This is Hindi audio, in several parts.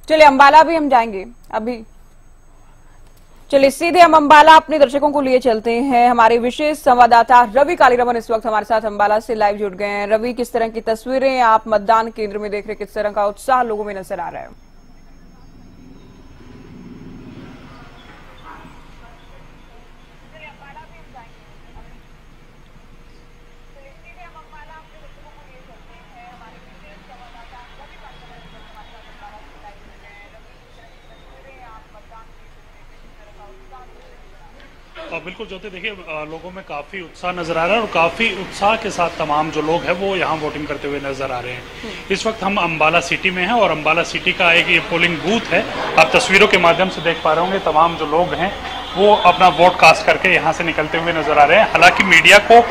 चलिए अंबाला भी हम जाएंगे अभी। चलिए सीधे हम अंबाला अपने दर्शकों को लिए चलते हैं। हमारे विशेष संवाददाता रवि कालीरमन इस वक्त हमारे साथ अंबाला से लाइव जुड़ गए हैं। रवि, किस तरह की तस्वीरें आप मतदान केंद्र में देख रहे, किस तरह का उत्साह लोगों में नजर आ रहा है? बिल्कुल ज्योति, देखिए लोगों में काफी उत्साह नजर आ रहा है और काफी उत्साह के साथ तमाम जो लोग हैं वो यहाँ वोटिंग करते हुए नजर आ रहे हैं। इस वक्त हम अंबाला सिटी में हैं और अंबाला सिटी का एक ये पोलिंग बूथ है। आप तस्वीरों के माध्यम से देख पा रहे होंगे, तमाम जो लोग हैं वो अपना वोट कास्ट करके यहाँ से निकलते हुए नजर आ रहे हैं। हालांकि मीडिया को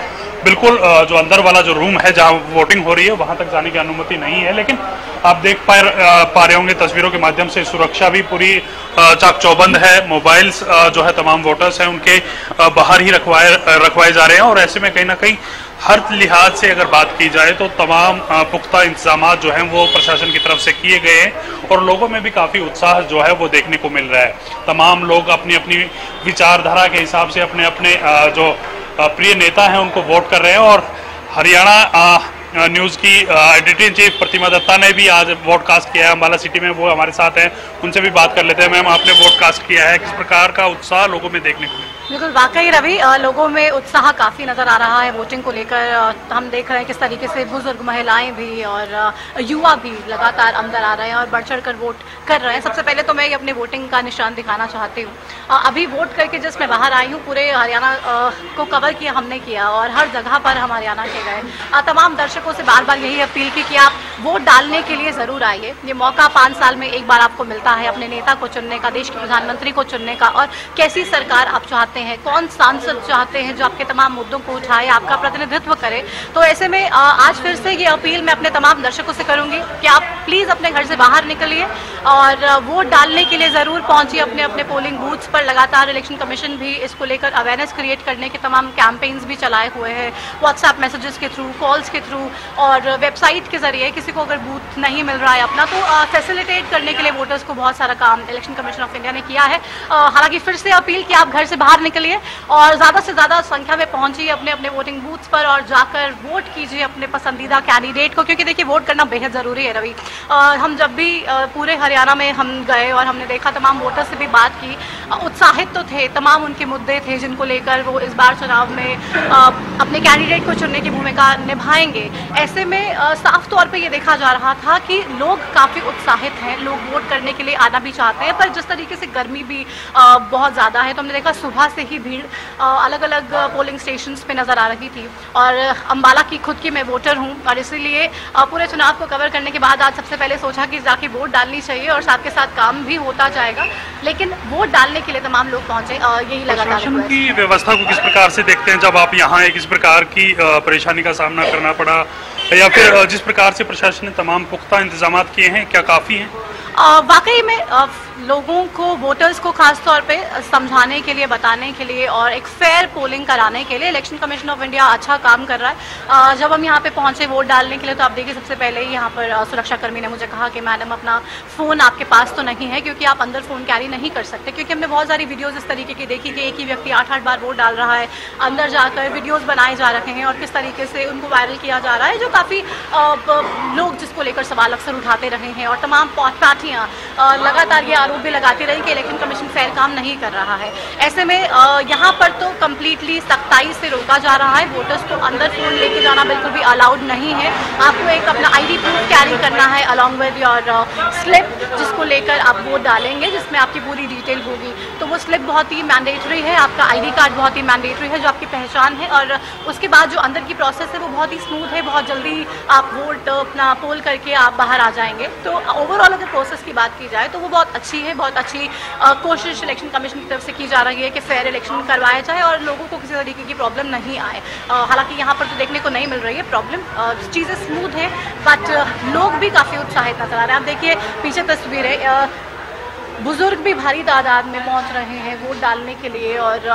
बिल्कुल जो अंदर वाला जो रूम है जहां वोटिंग हो रही है वहां तक जाने की अनुमति नहीं है, लेकिन आप देख पा रहे होंगे तस्वीरों के माध्यम से सुरक्षा भी पूरी चाक चौबंद है। मोबाइल्स जो है तमाम वोटर्स हैं उनके बाहर ही रखवाए जा रहे हैं और ऐसे में कहीं ना कहीं हर लिहाज से अगर बात की जाए तो तमाम पुख्ता इंतजाम जो हैं वो प्रशासन की तरफ से किए गए हैं और लोगों में भी काफी उत्साह जो है वो देखने को मिल रहा है। तमाम लोग अपनी अपनी विचारधारा के हिसाब से अपने अपने जो प्रिय नेता हैं उनको वोट कर रहे हैं और हरियाणा न्यूज की एडिटर इन चीफ प्रतिमा दत्ता ने भी आज वोट कास्ट किया है अंबाला सिटी में। वो हमारे साथ हैं, उनसे भी बात कर लेते हैं। मैम, आपने वोट कास्ट किया है, किस प्रकार का उत्साह लोगों में देखने को मिला? बिल्कुल, वाकई रवि, लोगों में उत्साह काफी नजर आ रहा है वोटिंग को लेकर। हम देख रहे हैं किस तरीके से बुजुर्ग, महिलाएं भी और युवा भी लगातार अंदर आ रहे हैं और बढ़ चढ़ कर वोट कर रहे हैं। सबसे पहले तो मैं अपने वोटिंग का निशान दिखाना चाहती हूँ। अभी वोट करके जस्ट मैं बाहर आई हूँ। पूरे हरियाणा को कवर किया हमने किया और हर जगह पर हम हरियाणा के गए। तमाम दर्शकों से बार बार यही अपील की कि आप वोट डालने के लिए जरूर आइए। ये मौका 5 साल में एक बार आपको मिलता है अपने नेता को चुनने का, देश के प्रधानमंत्री को चुनने का और कैसी सरकार आप चाहते हैं, कौन सांसद चाहते हैं जो आपके तमाम मुद्दों को उठाए, आपका प्रतिनिधित्व करे। तो ऐसे में आज फिर से ये अपील मैं अपने तमाम दर्शकों से करूंगी कि आप प्लीज अपने घर से बाहर निकलिए और वोट डालने के लिए जरूर पहुंचिए अपने अपने पोलिंग बूथ्स पर। लगातार इलेक्शन कमीशन भी इसको लेकर अवेयरनेस क्रिएट करने के तमाम कैंपेन्स भी चलाए हुए हैं, व्हाट्सएप मैसेजेस के थ्रू, कॉल्स के थ्रू और वेबसाइट के जरिए। किसी को अगर बूथ नहीं मिल रहा है अपना तो फैसिलिटेट करने के लिए वोटर्स को बहुत सारा काम इलेक्शन कमीशन ऑफ इंडिया ने किया है। हालांकि फिर से अपील कि आप घर से बाहर निकलिए और ज्यादा से ज्यादा संख्या में पहुंचिए अपने अपने वोटिंग बूथ्स पर और जाकर वोट कीजिए अपने पसंदीदा कैंडिडेट को, क्योंकि देखिए वोट करना बेहद जरूरी है रवि। हम जब भी पूरे हरियाणा में हम गए और हमने देखा, तमाम वोटर्स से भी बात की, उत्साहित तो थे, तमाम उनके मुद्दे थे जिनको लेकर वो इस बार चुनाव में अपने कैंडिडेट को चुनने की भूमिका निभाएंगे। ऐसे में साफ तौर पे ये देखा जा रहा था कि लोग काफी उत्साहित हैं, लोग वोट करने के लिए आना भी चाहते हैं, पर जिस तरीके से गर्मी भी बहुत ज्यादा है तो हमने देखा सुबह से ही भीड़ अलग अलग पोलिंग स्टेशंस पे नजर आ रही थी। और अंबाला की खुद की मैं वोटर हूं और इसीलिए पूरे चुनाव को कवर करने के बाद आज सबसे पहले सोचा कि जाके वोट डालनी चाहिए और साथ के साथ काम भी होता जाएगा। लेकिन वोट डालने के लिए तमाम लोग पहुंचे, यही लगातार प्रशासन की व्यवस्था को किस प्रकार से देखते हैं जब आप यहाँ किस प्रकार की परेशानी का सामना करना पड़ा, या फिर जिस प्रकार से प्रशासन ने तमाम पुख्ता इंतजाम किए हैं, क्या काफी हैं? वाकई में लोगों को, वोटर्स को खास तौर पे समझाने के लिए, बताने के लिए और एक फेयर पोलिंग कराने के लिए इलेक्शन कमीशन ऑफ इंडिया अच्छा काम कर रहा है। जब हम यहाँ पे पहुंचे वोट डालने के लिए तो आप देखिए सबसे पहले ही यहाँ पर सुरक्षा कर्मी ने मुझे कहा कि मैडम अपना फ़ोन आपके पास तो नहीं है, क्योंकि आप अंदर फ़ोन कैरी नहीं कर सकते। क्योंकि हमने बहुत सारी वीडियोज़ इस तरीके की देखी कि एक ही व्यक्ति 8-8 बार वोट डाल रहा है, अंदर जाकर वीडियोज़ बनाए जा रहे हैं और किस तरीके से उनको वायरल किया जा रहा है, जो काफ़ी लोग जिसको लेकर सवाल अक्सर उठाते रहे हैं और तमाम पार्टियाँ लगातार ये आरोप भी लगाती रही कि इलेक्शन कमीशन फेयर काम नहीं कर रहा है। ऐसे में यहाँ पर तो कम्प्लीटली सख्ताई से रोका जा रहा है। वोटर्स को अंदर फोन लेके जाना बिल्कुल भी अलाउड नहीं है। आपको एक अपना ID प्रूफ कैरी करना है अलॉन्ग विद योर स्लिप, जिसको लेकर आप वोट डालेंगे, जिसमें आपकी पूरी डिटेल होगी। तो वो स्लिप बहुत ही मैंडेटरी है, आपका ID कार्ड बहुत ही मैंडेटरी है जो आपकी पहचान है। और उसके बाद जो अंदर की प्रोसेस है वो बहुत ही स्मूथ है, बहुत जल्दी आप वोट अपना पोल करके आप बाहर आ जाएंगे। तो ओवरऑल अगर प्रोसेस की बात की जाए तो वो बहुत अच्छी है, बहुत अच्छी कोशिश इलेक्शन कमीशन की तरफ से की जा रही है कि फेयर इलेक्शन करवाया जाए और लोगों को किसी तरीके की प्रॉब्लम नहीं आए। हालांकि यहाँ पर तो देखने को नहीं मिल रही है प्रॉब्लम, चीज़ें स्मूथ है, बट लोग भी काफ़ी उत्साहित नजर आ रहे हैं। आप देखिए पीछे तस्वीरें, बुजुर्ग भी भारी तादाद में पहुँच रहे हैं वोट डालने के लिए और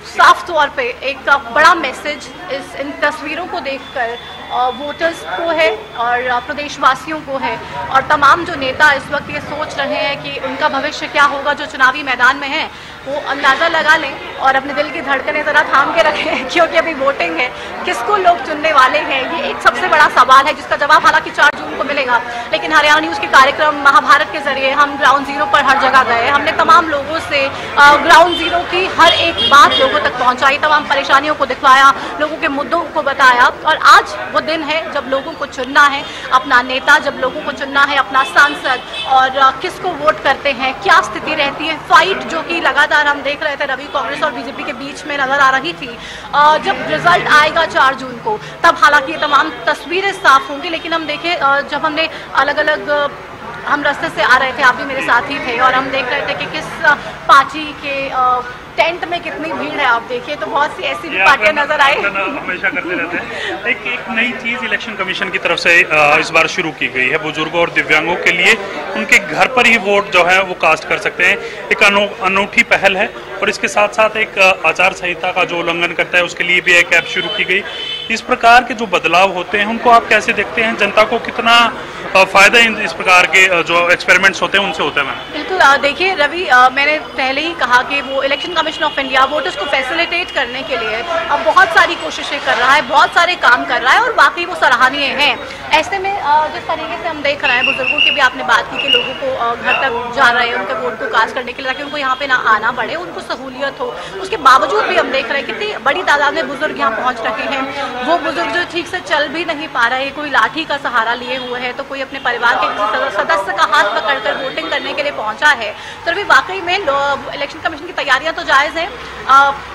साफ तौर पे एक बड़ा मैसेज इन तस्वीरों को देखकर वोटर्स को है और प्रदेशवासियों को है, और तमाम जो नेता इस वक्त ये सोच रहे हैं कि उनका भविष्य क्या होगा जो चुनावी मैदान में है, वो अंदाज़ा लगा लें और अपने दिल की धड़कनें ज़रा थाम के रखें, क्योंकि अभी वोटिंग है, किसको लोग चुनने वाले हैं ये एक सबसे बड़ा सवाल है, जिसका जवाब हालांकि 4 जून को मिलेगा। लेकिन हरियाणा न्यूज़ के कार्यक्रम महाभारत के जरिए हम ग्राउंड जीरो पर हर जगह गए, हमने तमाम लोगों से ग्राउंड जीरो की हर एक बात लोगों तक पहुँचाई, तमाम परेशानियों को दिखवाया, लोगों के मुद्दों को बताया, और आज वो दिन है जब लोगों को चुनना है अपना नेता, जब लोगों को चुनना है अपना सांसद, और किसको वोट करते हैं, क्या स्थिति रहती है। फाइट जो कि लगातार हम देख रहे थे रवि, कांग्रेस और बीजेपी के बीच में नजर आ रही थी, जब रिजल्ट आएगा 4 जून को तब हालांकि ये तमाम तस्वीरें साफ होंगी। लेकिन हम देखें, जब हमने अलग अलग हम रास्ते से आ रहे थे, आप भी मेरे साथ ही थे, और हम देख रहे थे कि किस पार्टी के टेंट में कितनी भीड़ है। आप देखिए तो बहुत सी ऐसी भी पार्टियां नजर आए, हमेशा करते रहते हैं। एक नई चीज इलेक्शन कमीशन की तरफ से इस बार शुरू की गई है, बुजुर्गों और दिव्यांगों के लिए उनके घर पर ही वोट जो है वो कास्ट कर सकते हैं। एक अनूठी पहल है, और इसके साथ साथ एक आचार संहिता का जो उल्लंघन करता है उसके लिए भी एक ऐप शुरू की गई। इस प्रकार के जो बदलाव होते हैं उनको आप कैसे देखते हैं, जनता को कितना फायदा इस प्रकार के जो एक्सपेरिमेंट्स होते हैं उनसे होता है? बिल्कुल, देखिए रवि, मैंने पहले ही कहा कि वो election commission of India voters को फैसिलिटेट करने के लिए अब बहुत सारी कोशिशें कर रहा है, बहुत सारे काम कर रहा है, और वाकई वो सराहनीय हैं। ऐसे में जिस तरीके से हम देख रहे हैं, बुजुर्गों की भी आपने बात की कि लोगों को घर तक जा रहे हैं उनके वोट को कास्ट करने के लिए, ताकि उनको यहाँ पे ना आना पड़े, उनको सहूलियत हो। उसके बावजूद भी हम देख रहे हैं कितनी बड़ी तादाद में बुजुर्ग यहाँ पहुँच रहे हैं। वो बुजुर्ग जो ठीक से चल भी नहीं पा रहे, कोई लाठी का सहारा लिए हुए है, तो कोई अपने परिवार के किसी सदस्य का हाथ पकड़कर वोटिंग करने के लिए पहुंचा है। तो अभी वाकई में इलेक्शन कमीशन की तैयारियां तो जायज़ हैं,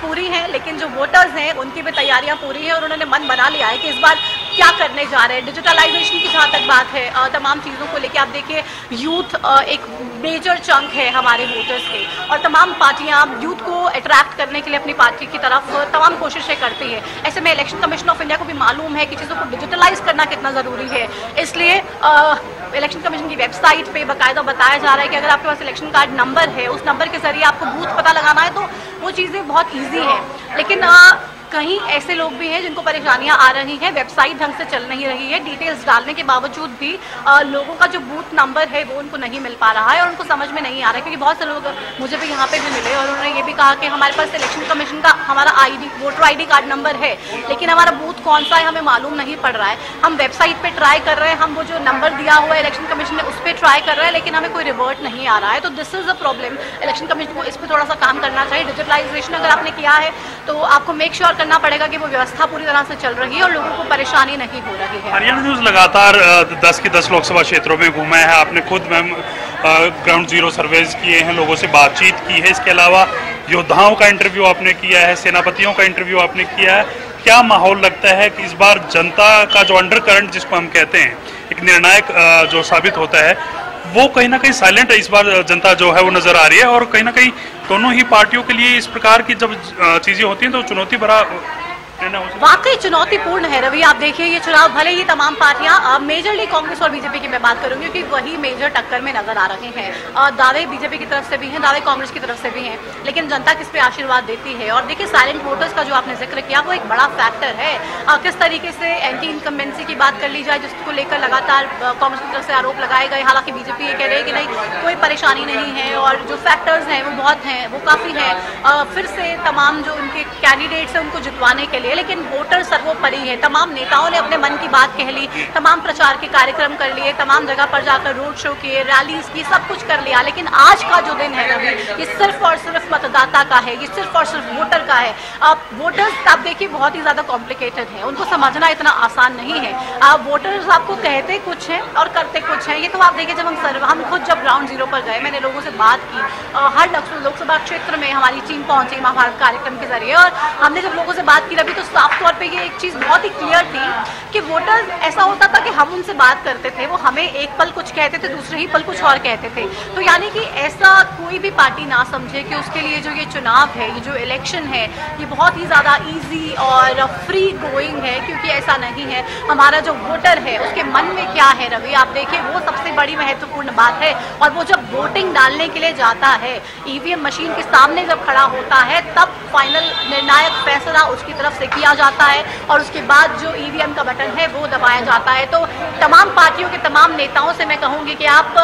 पूरी हैं, लेकिन जो वोटर्स हैं उनकी भी तैयारियां पूरी हैं, और उन्होंने मन बना लिया है कि इस बार क्या करने जा रहे हैं। डिजिटलाइजेशन की जहाँ तक बात है, तमाम चीज़ों को लेकर आप देखिए, यूथ एक मेजर चंक है हमारे वोटर्स के, और तमाम पार्टियां यूथ को अट्रैक्ट करने के लिए अपनी पार्टी की तरफ तमाम कोशिशें करती है। ऐसे में इलेक्शन कमीशन ऑफ इंडिया को भी मालूम है कि चीज़ों को डिजिटलाइज करना कितना ज़रूरी है, इसलिए इलेक्शन कमीशन की वेबसाइट पे बाकायदा बताया जा रहा है कि अगर आपके पास इलेक्शन कार्ड नंबर है, उस नंबर के जरिए आपको बूथ पता लगाना है, तो वो चीज़ें बहुत ईजी है। लेकिन कहीं ऐसे लोग भी हैं जिनको परेशानियां आ रही हैं, वेबसाइट ढंग से चल नहीं रही है, डिटेल्स डालने के बावजूद भी लोगों का जो बूथ नंबर है वो उनको नहीं मिल पा रहा है, और उनको समझ में नहीं आ रहा है। क्योंकि बहुत से लोग मुझे भी यहाँ पे भी मिले और उन्होंने ये भी कहा कि हमारे पास इलेक्शन कमीशन का हमारा वोटर ID कार्ड नंबर है, लेकिन हमारा बूथ कौन सा है हमें मालूम नहीं पड़ रहा है। हम वेबसाइट पर ट्राई कर रहे हैं, हम वो जो नंबर दिया हुआ है इलेक्शन कमीशन ने उस पर ट्राई कर रहे हैं, लेकिन हमें कोई रिवर्ट नहीं आ रहा है। तो this is a problem. Election commission को इस पर थोड़ा सा काम करना चाहिए। डिजिटलाइजेशन अगर आपने किया है तो आपको मेक श्योर करना पड़ेगा कि वो व्यवस्था पूरी तरह से चल रही है और लोगों को परेशानी नहीं हो रही है। हरियाणा न्यूज़ लगातार 10 की 10 लोकसभा क्षेत्रों में घूमा है, आपने खुद मैम ग्राउंड जीरो सर्वेज किए हैं, लोगों से बातचीत की है, इसके अलावा योद्धाओं का इंटरव्यू आपने किया है, सेनापतियों का इंटरव्यू आपने किया है। क्या माहौल लगता है कि इस बार जनता का जो अंडर करंट जिसको हम कहते हैं, एक निर्णायक जो साबित होता है, वो कहीं ना कहीं साइलेंट है? इस बार जनता जो है वो नजर आ रही है, और कहीं ना कहीं दोनों ही पार्टियों के लिए इस प्रकार की जब चीजें होती हैं तो चुनौती भरा वाकई चुनौतीपूर्ण है। रवि, आप देखिए ये चुनाव भले ही तमाम पार्टियां मेजरली कांग्रेस और बीजेपी की मैं बात करूंगी क्योंकि वही मेजर टक्कर में नजर आ रहे हैं। दावे बीजेपी की तरफ से भी हैं, दावे कांग्रेस की तरफ से भी हैं, लेकिन जनता किस पे आशीर्वाद देती है। और देखिए साइलेंट वोटर्स का जो आपने जिक्र किया वो एक बड़ा फैक्टर है। किस तरीके से एंटी इनकम्बेंसी की बात कर ली जाए, जिसको लेकर लगातार कांग्रेस की तरफ से आरोप लगाए गए, हालांकि बीजेपी ये कह रही है कि नहीं कोई परेशानी नहीं है, और जो फैक्टर्स हैं वो बहुत हैं, वो काफ़ी हैं। फिर से तमाम जो उनके कैंडिडेट्स हैं उनको जितवाने के लिए, लेकिन वोटर सर्वोपरि है। तमाम नेताओं ने अपने मन की बात कह ली, तमाम प्रचार के कार्यक्रम कर लिए, तमाम जगह पर जाकर रोड शो किए, रैलीज की, सब कुछ कर लिया, लेकिन आज का जो दिन है रवि, ये सिर्फ और सिर्फ मतदाता का है, ये सिर्फ और सिर्फ वोटर का है। अब वोटर्स आप देखिए बहुत ही ज्यादा कॉम्प्लिकेटेड है, उनको समझना इतना आसान नहीं है। वोटर्स आपको कहते कुछ हैं और करते कुछ हैं। ये तो आप देखिए जब हम खुद जब ग्राउंड जीरो पर गए, मैंने लोगों से बात की, हर लोकसभा क्षेत्र में हमारी टीम पहुंची महाभारत कार्यक्रम के जरिए, और हमने जब लोगों से बात की रवि, तो साफ तौर पे ये एक चीज बहुत ही क्लियर थी कि वोटर्स ऐसा होता था कि हम उनसे बात करते थे, वो हमें एक पल कुछ कहते थे, दूसरे ही पल कुछ और कहते थे। तो यानी कि ऐसा कोई भी पार्टी ना समझे कि उसके लिए जो ये चुनाव है, ये जो इलेक्शन है, ये बहुत ही ज्यादा इजी और फ्री गोइंग है, क्योंकि ऐसा नहीं है। हमारा जो वोटर है उसके मन में क्या है रवि, आप देखिए वो सबसे बड़ी महत्वपूर्ण बात है। और वो जब वोटिंग डालने के लिए जाता है, EVM ईवीएम मशीन के सामने जब खड़ा होता है तब फाइनल निर्णायक फैसला उसकी तरफ से किया जाता है और उसके बाद जो ईवीएम का बटन है वो दबाया जाता है। तो तमाम पार्टियों के तमाम नेताओं से मैं कहूंगी कि आप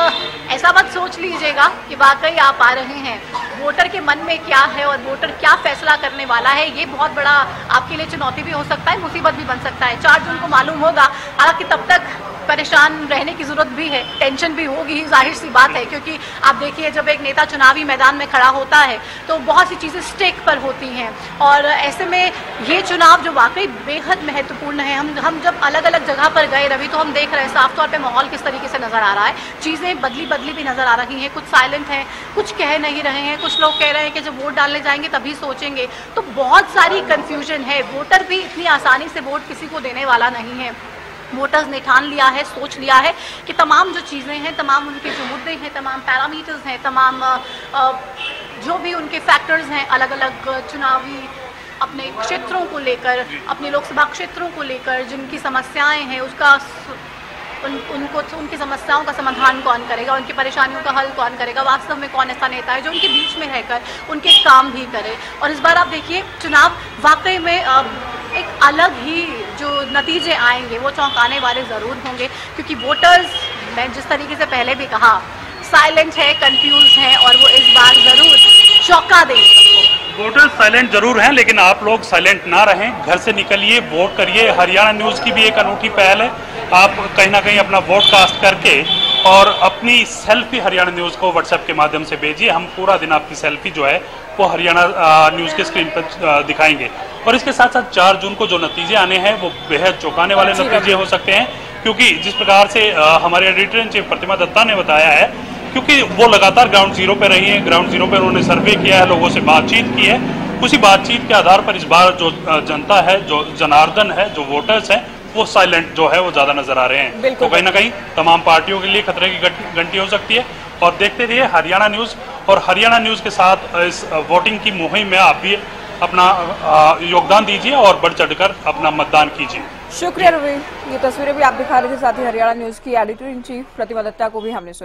ऐसा मत सोच लीजिएगा कि वाकई आप आ रहे हैं, वोटर के मन में क्या है और वोटर क्या फैसला करने वाला है ये बहुत बड़ा आपके लिए चुनौती भी हो सकता है, मुसीबत भी बन सकता है। 4 जून को मालूम होगा, हालांकि तब तक परेशान रहने की जरूरत भी है, टेंशन भी होगी, जाहिर सी बात है, क्योंकि आप देखिए जब एक नेता चुनावी मैदान में खड़ा होता है तो बहुत सी चीजें स्टेक पर होती हैं और ऐसे में ये चुनाव जो वाकई बेहद महत्वपूर्ण है। हम जब अलग अलग जगह पर गए रवि तो हम देख रहे हैं साफ तौर पे माहौल किस तरीके से नजर आ रहा है, चीजें बदली भी नजर आ रही हैं, कुछ साइलेंट हैं, कुछ कह नहीं रहे हैं, कुछ लोग कह रहे हैं कि जब वोट डालने जाएंगे तभी सोचेंगे, तो बहुत सारी कंफ्यूजन है। वोटर भी इतनी आसानी से वोट किसी को देने वाला नहीं है। वोटर्स ने ठान लिया है, सोच लिया है कि तमाम जो चीज़ें हैं, तमाम उनके जो मुद्दे हैं, तमाम पैरामीटर्स हैं, तमाम जो भी उनके फैक्टर्स हैं अलग अलग चुनावी अपने क्षेत्रों को लेकर, अपने लोकसभा क्षेत्रों को लेकर जिनकी समस्याएं हैं उसका उनकी समस्याओं का समाधान कौन करेगा, उनकी परेशानियों का हल कौन करेगा, वास्तव में कौन ऐसा नेता है जो उनके बीच में रहकर उनके काम भी करे। और इस बार आप देखिए चुनाव वाकई में एक अलग ही जो नतीजे आएंगे वो चौंकाने वाले ज़रूर होंगे, क्योंकि वोटर्स, मैं जिस तरीके से पहले भी कहा, साइलेंट है, कंफ्यूज है और वो इस बार ज़रूर चौंका देंगे। वोटर्स साइलेंट जरूर हैं, लेकिन आप लोग साइलेंट ना रहें, घर से निकलिए, वोट करिए। हरियाणा न्यूज़ की भी एक अनूठी पहल है, आप कहीं ना कहीं अपना वोट कास्ट करके और अपनी सेल्फी हरियाणा न्यूज़ को व्हाट्सएप के माध्यम से भेजिए। हम पूरा दिन आपकी सेल्फी जो है वो हरियाणा न्यूज़ के स्क्रीन पर दिखाएंगे। और इसके साथ साथ 4 जून को जो नतीजे आने हैं वो बेहद चौंकाने वाले नतीजे हो सकते हैं, क्योंकि जिस प्रकार से हमारे एडिटर इन चीफ प्रतिमा दत्ता ने बताया है, क्योंकि वो लगातार ग्राउंड जीरो पे रही है, ग्राउंड जीरो पे उन्होंने सर्वे किया है, लोगों से बातचीत की है, उसी बातचीत के आधार पर इस बार जो जनता है, जो जनार्दन है, जो वोटर्स हैं, वो साइलेंट जो है वो ज्यादा नजर आ रहे हैं। तो कहीं ना कहीं तमाम पार्टियों के लिए खतरे की घंटी हो सकती है। और देखते रहिए हरियाणा न्यूज़, और हरियाणा न्यूज़ के साथ इस वोटिंग की मुहिम में आप भी अपना योगदान दीजिए और बढ़ चढ़कर अपना मतदान कीजिए। शुक्रिया रवि, ये तस्वीरें भी आप दिखा रहे थे, साथ ही हरियाणा न्यूज़ की एडिटर इन चीफ प्रतिमा दत्ता को भी हमने सुना।